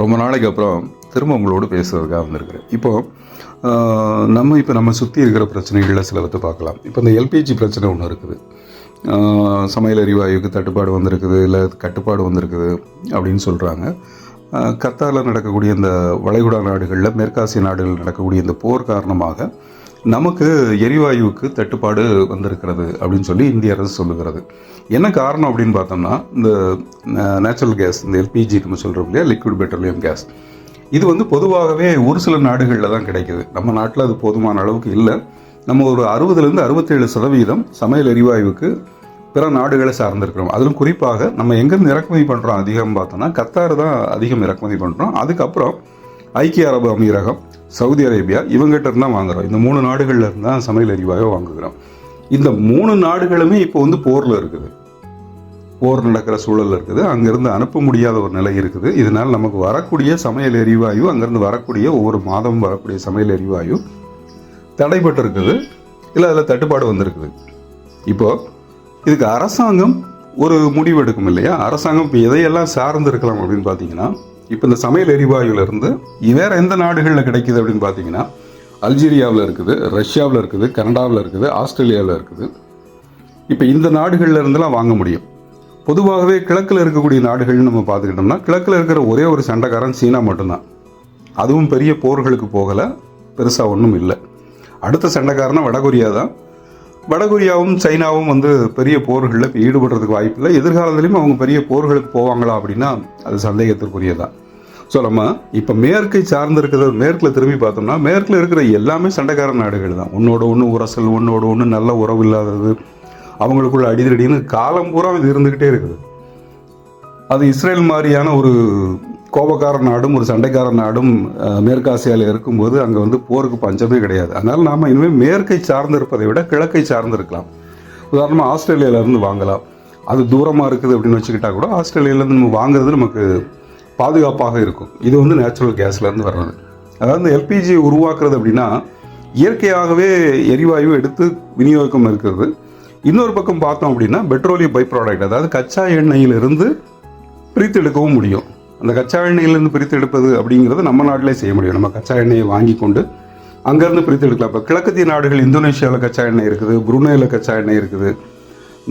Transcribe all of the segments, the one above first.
ரொம்ப நாளைக்கு அப்புறம் திரும்ப உங்களோடு பேசுறதுக்காக வந்திருக்கிறேன். இப்போ நம்ம சுற்றி இருக்கிற பிரச்சனைகளில் சிலவற்றை பார்க்கலாம். இப்போ இந்த எல்பிஜி பிரச்சனை ஒன்று இருக்குது. சமையல் எரிவாயுக்கு தட்டுப்பாடு வந்திருக்குது, இல்லை கட்டுப்பாடு வந்திருக்குது அப்படின்னு சொல்கிறாங்க. கத்தாரில் நடக்கக்கூடிய இந்த வளைகுடா நாடுகளில், மேற்காசிய நாடுகளில் நடக்கக்கூடிய இந்த போர் காரணமாக நமக்கு எரிவாயுவுக்கு தட்டுப்பாடு வந்திருக்கிறது அப்படின்னு சொல்லி இந்திய அரசு சொல்லுகிறது. என்ன காரணம் அப்படின்னு பார்த்தோம்னா, இந்த நேச்சுரல் கேஸ், இந்த எல்பிஜி நம்ம சொல்கிறோம் இல்லையா, லிக்விட் பெட்ரோலியம் கேஸ், இது பொதுவாகவே ஒரு சில நாடுகளில் தான் கிடைக்குது. நம்ம நாட்டில் அது போதுமான அளவுக்கு இல்லை. நம்ம ஒரு 60% 67% சமையல் எரிவாயுவுக்கு பிற நாடுகளை சார்ந்திருக்கிறோம். அதிலும் குறிப்பாக நம்ம எங்கேருந்து இறக்குமதி பண்ணுறோம் அதிகம் பார்த்தோம்னா, கத்தார் தான் அதிகம் இறக்குமதி பண்ணுறோம். அதுக்கப்புறம் ஐக்கிய அரபு அமீரகம், சவுதி அரேபியா, இவங்ககிட்ட இருந்தால் வாங்குகிறோம். இந்த 3 நாடுகளில் இருந்தால் சமையல் எரிவாயு வாங்குகிறோம். இந்த 3 நாடுகளுமே இப்போ போரில் இருக்குது, போர் நடக்கிற சூழல் இருக்குது. அங்கேருந்து அனுப்ப முடியாத ஒரு நிலை இருக்குது. இதனால் நமக்கு வரக்கூடிய சமையல் எரிவாயு, அங்கேருந்து வரக்கூடிய ஒவ்வொரு மாதமும் வரக்கூடிய சமையல் எரிவாயு தடைப்பட்டு இருக்குது, இல்லை அதில் தட்டுப்பாடு வந்திருக்குது. இப்போது இதுக்கு அரசாங்கம் ஒரு முடிவு எடுக்கும் இல்லையா? அரசாங்கம் இப்போ எதையெல்லாம் சார்ந்து இருக்கலாம் அப்படின்னு பார்த்தீங்கன்னா, இப்போ இந்த சமையல் எரிவாயுலேருந்து வேறு எந்த நாடுகளில் கிடைக்குது அப்படின்னு பார்த்தீங்கன்னா, அல்ஜீரியாவில் இருக்குது, ரஷ்யாவில் இருக்குது, கனடாவில் இருக்குது, ஆஸ்திரேலியாவில் இருக்குது. இப்போ இந்த நாடுகளில் இருந்தெல்லாம் வாங்க முடியும். பொதுவாகவே கிழக்கில் இருக்கக்கூடிய நாடுகள்னு நம்ம பார்த்துக்கிட்டோம்னா, கிழக்கில் இருக்கிற ஒரே ஒரு சண்டைக்காரன் சீனா மட்டும்தான். அதுவும் பெரிய போர்களுக்கு போகலை, பெருசாக ஒன்றும் இல்லை. அடுத்த சண்டைக்காரனா வடகொரியா தான். வடகொரியாவும் சைனாவும் பெரிய போர்களில் இப்போ ஈடுபடுறதுக்கு வாய்ப்பு இல்லை. எதிர்காலத்துலேயும் அவங்க பெரிய போர்களுக்கு போவாங்களா அப்படின்னா அது சந்தேகத்திற்குரியதான். ஸோ நம்ம இப்போ மேற்கை சார்ந்து இருக்கிறது, மேற்கில் திரும்பி பார்த்தோம்னா, மேற்கில் இருக்கிற எல்லாமே சண்டைக்கார நாடுகள் தான். ஒன்றோட ஒன்று உரசல், ஒன்றோட ஒன்று நல்ல உறவு இல்லாதது, அவங்களுக்குள்ள அடிதடின்னு காலம் பூரா இது இருந்துக்கிட்டே இருக்குது. அது இஸ்ரேல் மாதிரியான ஒரு கோபக்கார நாடும் ஒரு சண்டைக்கார நாடும் மேற்காசியாவில் இருக்கும்போது அங்கே போருக்கு பஞ்சமே கிடையாது. அதனால் நாம் இனிமேல் மேற்கை சார்ந்து இருப்பதை விட கிழக்கை சார்ந்து இருக்கலாம். உதாரணமாக ஆஸ்திரேலியாவிலேருந்து வாங்கலாம். அது தூரமாக இருக்குது அப்படின்னு வச்சுக்கிட்டா கூட ஆஸ்திரேலியாவிலேருந்து நம்ம வாங்குறது நமக்கு பாதுகாப்பாக இருக்கும். இது நேச்சுரல் கேஸ்லேருந்து வர்றது. அதாவது எல்பிஜி உருவாக்குறது அப்படின்னா இயற்கையாகவே எரிவாயு எடுத்து விநியோகம் இருக்கிறது. இன்னொரு பக்கம் பார்த்தோம் அப்படின்னா பெட்ரோலியம் பை ப்ராடக்ட், அதாவது கச்சா எண்ணெயிலிருந்து பிரித்து எடுக்கவும் முடியும். அந்த கச்சா எண்ணெயிலிருந்து பிரித்து எடுப்பது அப்படிங்கிறது நம்ம நாட்டிலே செய்ய முடியும். நம்ம கச்சா எண்ணெயை வாங்கி கொண்டு அங்கேருந்து பிரித்து எடுக்கலாம். இப்போ கிழக்கத்திய நாடுகள், இந்தோனேஷியாவில் கச்சா எண்ணெய் இருக்குது, புருனேயில் கச்சா எண்ணெய் இருக்குது.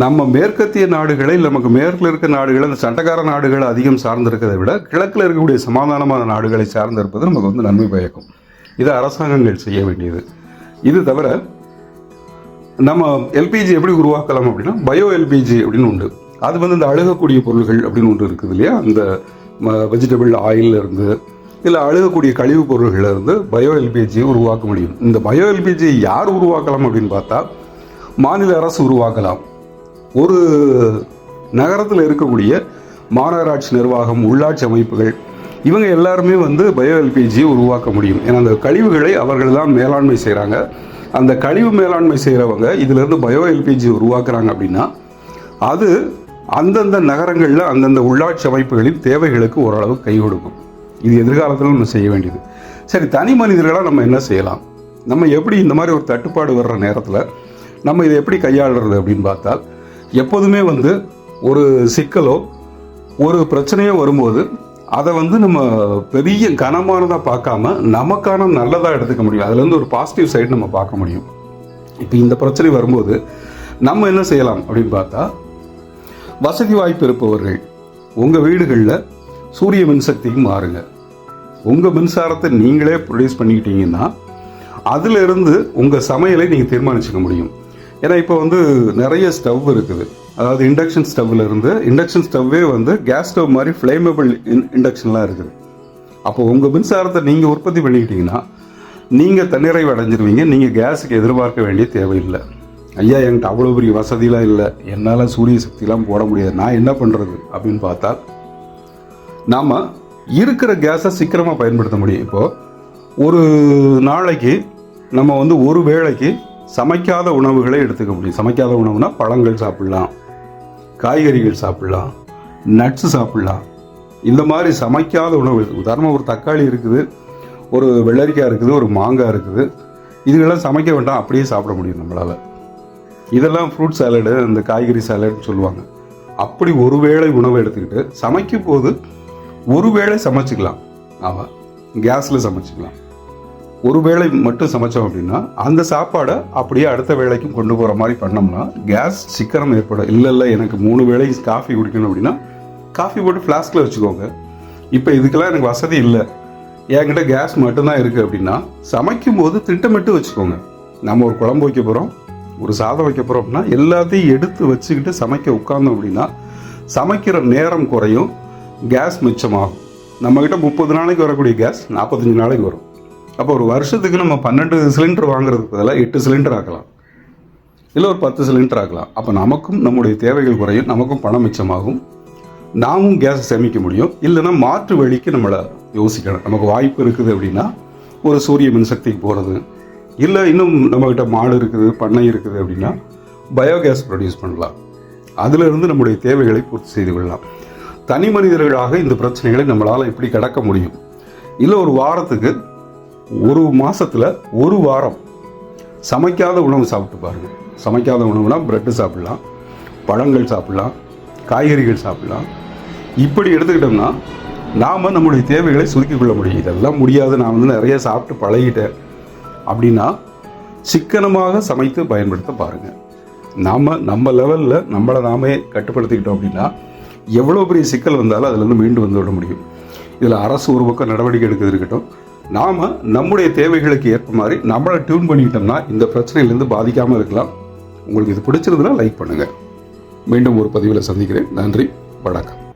நம்ம மேற்கத்திய நாடுகளை, நமக்கு மேற்கில் இருக்க நாடுகளை, அந்த சண்டைக்கார நாடுகளை அதிகம் சார்ந்திருக்கிறதை விட கிழக்கில் இருக்கக்கூடிய சமாதானமான நாடுகளை சார்ந்திருப்பது நமக்கு நன்மை பயக்கும். இது அரசாங்கங்கள் செய்ய வேண்டியது. இது தவிர நம்ம எல்பிஜி எப்படி உருவாக்கலாம் அப்படின்னா, பயோ எல்பிஜி அப்படின்னு உண்டு. அது இந்த அழுகக்கூடிய பொருள்கள் அப்படின்னு ஒன்று இருக்குது இல்லையா? அந்த வெஜிடபிள் ஆயில் இருந்து, இல்லை அழுகக்கூடிய கழிவுப் பொருள்கள் இருந்து பயோ எல்பிஜியை உருவாக்க முடியும். இந்த பயோ எல்பிஜியை யார் உருவாக்கலாம் அப்படின்னு பார்த்தா, மாநில அரசு உருவாக்கலாம். ஒரு நகரத்தில் இருக்கக்கூடிய மாநகராட்சி நிர்வாகம், உள்ளாட்சி அமைப்புகள், இவங்க எல்லாருமே பயோ எல்பிஜியை உருவாக்க முடியும். ஏன்னா அந்த கழிவுகளை அவர்கள் தான் மேலாண்மை செய்கிறாங்க. அந்த கழிவு மேலாண்மை செய்கிறவங்க இதிலிருந்து பயோ எல்பிஜி உருவாக்குறாங்க அப்படின்னா அது அந்தந்த நகரங்களில் அந்தந்த உள்ளாட்சி அமைப்புகளின் தேவைகளுக்கு ஓரளவு கை கொடுக்கும். இது எதிர்காலத்தில் நம்ம செய்ய வேண்டியது. சரி, தனி மனிதர்களாக நம்ம என்ன செய்யலாம்? நம்ம எப்படி இந்த மாதிரி ஒரு தட்டுப்பாடு வர்ற நேரத்தில் நம்ம இதை எப்படி கையாளுறது அப்படின்னு பார்த்தால், எப்போதுமே ஒரு சிக்கலோ ஒரு பிரச்சனையோ வரும்போது அதை நம்ம பெரிய கனமானதாக பார்க்காம நமக்கான நல்லதாக எடுத்துக்க முடியும். அதுலேருந்து ஒரு பாசிட்டிவ் சைடு நம்ம பார்க்க முடியும். இப்போ இந்த பிரச்சனை வரும்போது நம்ம என்ன செய்யலாம் அப்படின்னு பார்த்தா, வசதி வாய்ப்பு இருப்பவர்கள் உங்கள் வீடுகளில் சூரிய மின்சக்திக்கு மாறுங்க. உங்கள் மின்சாரத்தை நீங்களே ப்ரொடியூஸ் பண்ணிக்கிட்டீங்கன்னா அதிலிருந்து உங்கள் சமையலை நீங்கள் தீர்மானிச்சுக்க முடியும். ஏன்னா இப்போ நிறைய ஸ்டவ் இருக்குது. அதாவது இண்டக்ஷன் ஸ்டவ்வில் இருந்து, இண்டக்ஷன் ஸ்டவ்வே கேஸ் ஸ்டவ் மாதிரி ஃப்ளேமபிள் இண்டக்ஷன்லாம் இருக்குது. அப்போ உங்கள் மின்சாரத்தை நீங்கள் உற்பத்தி பண்ணிக்கிட்டீங்கன்னா நீங்கள் தன்னிறைவு அடைஞ்சிருவீங்க. நீங்கள் கேஸுக்கு எதிர்பார்க்க வேண்டிய தேவையில்லை. ஐயா, என்கிட்ட அவ்வளோ பெரிய வசதிலாம் இல்லை, என்னால் சூரிய சக்திலாம் போட முடியாது, நான் என்ன பண்ணுறது அப்படின்னு பார்த்தா, நாம் இருக்கிற கேஸை சீக்கிரமாக பயன்படுத்த முடியும். இப்போது ஒரு நாளைக்கு நம்ம ஒரு வேளைக்கு சமைக்காத உணவுகளை எடுத்துக்க முடியும். சமைக்காத உணவுனா பழங்கள் சாப்பிட்லாம், காய்கறிகள் சாப்பிட்லாம், நட்ஸு சாப்பிட்லாம். இந்த மாதிரி சமைக்காத உணவு, உதாரணமாக ஒரு தக்காளி இருக்குது, ஒரு வெள்ளரிக்காய் இருக்குது, ஒரு மாங்காய் இருக்குது, இதுகளெல்லாம் சமைக்க வேண்டாம், அப்படியே சாப்பிட முடியும் நம்மளால். இதெல்லாம் ஃப்ரூட் சாலடு, இந்த காய்கறி சாலட்னு சொல்லுவாங்க. அப்படி ஒரு வேளை உணவை எடுத்துக்கிட்டு சமைக்கும் போது ஒரு வேளை சமைச்சிக்கலாம். ஆமாம், கேஸில் சமைச்சிக்கலாம். ஒரு வேளை மட்டும் சமைச்சோம் அப்படின்னா அந்த சாப்பாடை அப்படியே அடுத்த வேளைக்கும் கொண்டு போகிற மாதிரி பண்ணோம்னா கேஸ் சிக்கனம் ஏற்படும். இல்லை எனக்கு 3 வேளை காஃபி குடிக்கணும் அப்படின்னா காஃபி போட்டு ஃப்ளாஸ்கில் வச்சுக்கோங்க. இப்போ இதுக்கெல்லாம் எனக்கு வசதி இல்லை, என்கிட்ட கேஸ் மட்டும்தான் இருக்குது அப்படின்னா சமைக்கும் போது திட்டமிட்டு வச்சுக்கோங்க. நம்ம ஒரு குழம்பு வைக்க போகிறோம், ஒரு சாதம் வைக்க போகிறோம் அப்படின்னா எல்லாத்தையும் எடுத்து வச்சுக்கிட்டு சமைக்க உட்கார்ந்தோம் அப்படின்னா சமைக்கிற நேரம் குறையும், கேஸ் மிச்சமாகும். நம்மக்கிட்ட 30 நாளைக்கு வரக்கூடிய கேஸ் 45 நாளைக்கு வரும். அப்போ ஒரு வருஷத்துக்கு நம்ம 12 சிலிண்டர் வாங்குறதுக்கு பதிலாக 8 சிலிண்டர் ஆக்கலாம், இல்லை ஒரு 10 சிலிண்டர் ஆக்கலாம். அப்போ நமக்கும் நம்முடைய தேவைகள் குறையும், நமக்கும் பணம் மிச்சமாகும், நாமும் கேஸ் சேமிக்க முடியும். இல்லைன்னா மாற்று வழிக்கு நம்மளை யோசிக்கணும். நமக்கு வாய்ப்பு இருக்குது அப்படின்னா ஒரு சூரிய மின்சக்திக்கு போகிறது, இல்லை இன்னும் நம்மக்கிட்ட மாடு இருக்குது, பண்ணை இருக்குது அப்படின்னா பயோகேஸ் ப்ரொடியூஸ் பண்ணலாம். அதிலிருந்து நம்முடைய தேவைகளை பூர்த்தி செய்து கொள்ளலாம். தனி மனிதர்களாக இந்த பிரச்சனைகளை நம்மளால் எப்படி கடக்க முடியும்? இல்லை ஒரு வாரத்துக்கு, ஒரு மாதத்தில் ஒரு வாரம் சமைக்காத உணவு சாப்பிட்டு பாருங்கள். சமைக்காத உணவுனா பிரெட்டு சாப்பிட்லாம், பழங்கள் சாப்பிட்லாம், காய்கறிகள் சாப்பிட்லாம். இப்படி எடுத்துக்கிட்டோம்னா நாம் நம்முடைய தேவைகளை சுருக்கிக் கொள்ள முடியும். இதெல்லாம் முடியாது, நான் நிறைய சாப்பிட்டு பழகிட்டேன் அப்படின்னா சிக்கனமாக சமைத்து பயன்படுத்த பாருங்கள். நம்ம லெவலில் நம்மளை நாமே கட்டுப்படுத்திக்கிட்டோம் அப்படின்னா எவ்வளோ பெரிய சிக்கல் வந்தாலும் அதிலேருந்து மீண்டு வந்து விட முடியும். இதில் அரசு ஒரு பக்கம் நடவடிக்கை எடுக்கிறது இருக்கட்டும், நாம் நம்முடைய தேவைகளுக்கு ஏற்ப மாதிரி நம்மளை டியூன் பண்ணிக்கிட்டோம்னா இந்த பிரச்சனையிலேருந்து பாதிக்காமல் இருக்கலாம். உங்களுக்கு இது பிடிச்சிருந்ததுன்னா லைக் பண்ணுங்கள். மீண்டும் ஒரு பதிவில் சந்திக்கிறேன். நன்றி, வணக்கம்.